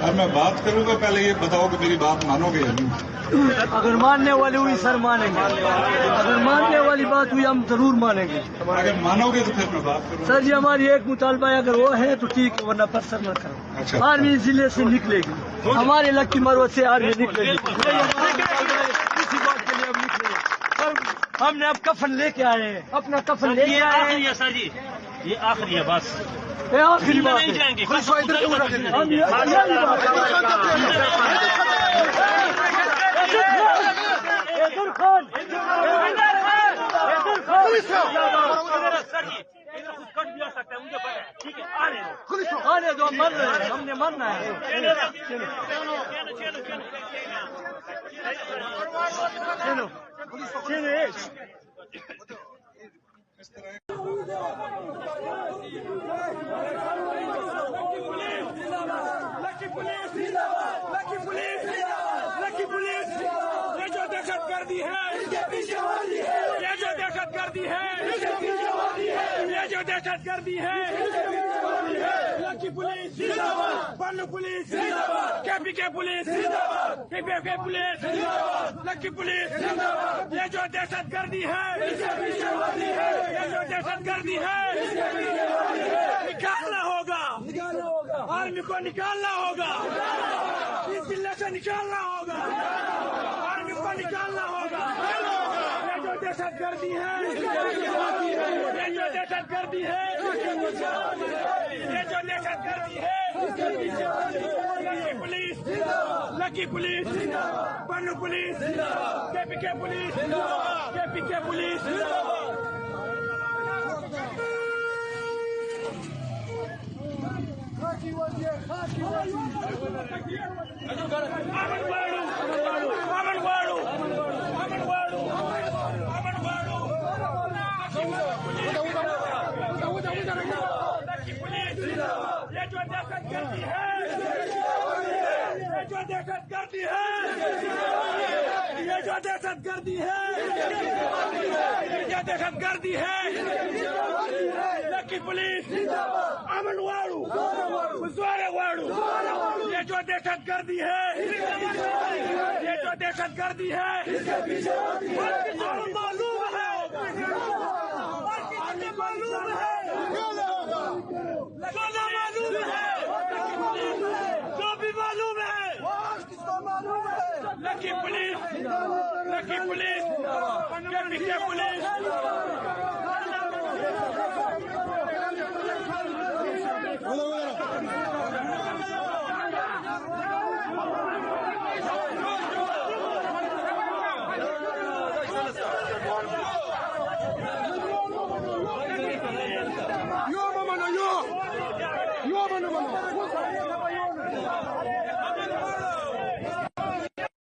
अब मैं बात करूंगा, पहले ये बताओ कि मेरी बात मानोगे या नहीं? अगर मानने वाली हुई सर मानेंगे, अगर मानने वाली बात हुई हम जरूर मानेंगे। अगर मानोगे तो फिर मैं बात करूंगा। सर जी हमारी एक मुतालबा है, अगर वो है तो ठीक है, वरना परसर न करो। अच्छा। आर्मी जिले से निकलेगी, हमारे लक्की मरवत से आर्मी निकलेगी। इसी बात के लिए हम निकलेंगे। हमने अब कफन लेके आए हैं, अपना कफन लेके आए हैं। सर जी ये आखिरी है, बस ये आखिरी बात नहीं जाएंगे। ठीक है, आने दो, मर रहे हैं, हमने मरना है। चलो लकी पुलिस ये जो दहशतगर्दी है, इसके पीछे वाली है। ये जो दहशतगर्दी है, इसके पीछे वाली है। ये जो दहशतगर्दी है, इसके पीछे वाली है। लकी पुलिस जिंदाबाद, बन्नू पुलिस जिंदाबाद, केपीके पुलिस जिंदाबाद, केपीके पुलिस जिंदाबाद, लकी पुलिस जिंदाबाद। ये जो दहशतगर्दी है, इसके पीछे वाली है। ये जो दहशतगर्दी है, इसके पीछे वाली है। निकालना होगा, आर्मी को निकालना होगा, इस जिले से निकालना होगा, आर्मी को निकालना होगा। ये जो दहशतगर्दी है, ये जो दहशतगर्दी है, ये जो दहशतगर्दी है। Lakki police, Bannu police, KPK police, KPK police. ये जो दहशतगर्दी है, ये जो दहशतगर्दी है, ये जो दहशतगर्दी है, ये दहशतगर्दी है। लकी पुलिस, अमन वाड़ू, गुरुद्वारा वाड़ू। ये जो दहशतगर्दी है, ये जो दहशतगर्दी है, मालूम है, मालूम है, जो भी मालूम है, लकी पुलिस की पुलिस, के पीछे पुलिस।